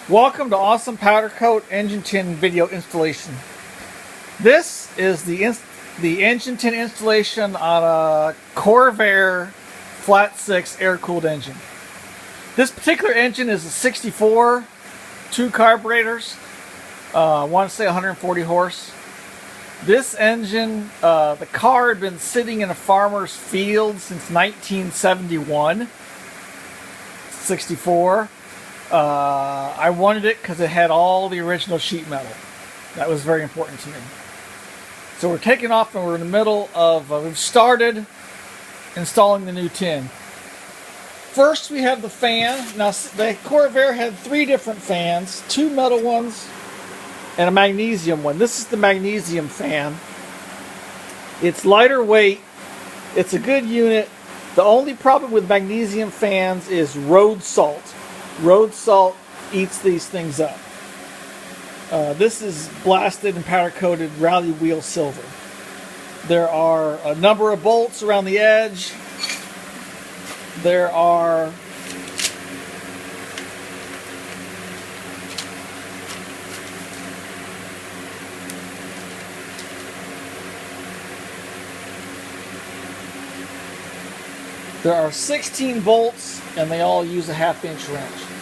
Welcome to Awesome Powder Coat Engine Tin Video Installation. This is the engine tin installation on a Corvair flat 6 air-cooled engine. This particular engine is a 64, 2 carburetors, I want to say 140 horse. This engine, the car had been sitting in a farmer's field since 1971, 64. I wanted it because it had all the original sheet metal. That was very important to me. So we're taking off and we're in the middle of, we've started installing the new tin. First we have the fan. Now the Corvair had 3 different fans, 2 metal ones and a magnesium one. This is the magnesium fan. It's lighter weight. It's a good unit. The only problem with magnesium fans is road salt. Road salt eats these things up. This is blasted and powder coated rally wheel silver. There are a number of bolts around the edge. There are There are 16 bolts, and they all use a 1/2 inch wrench.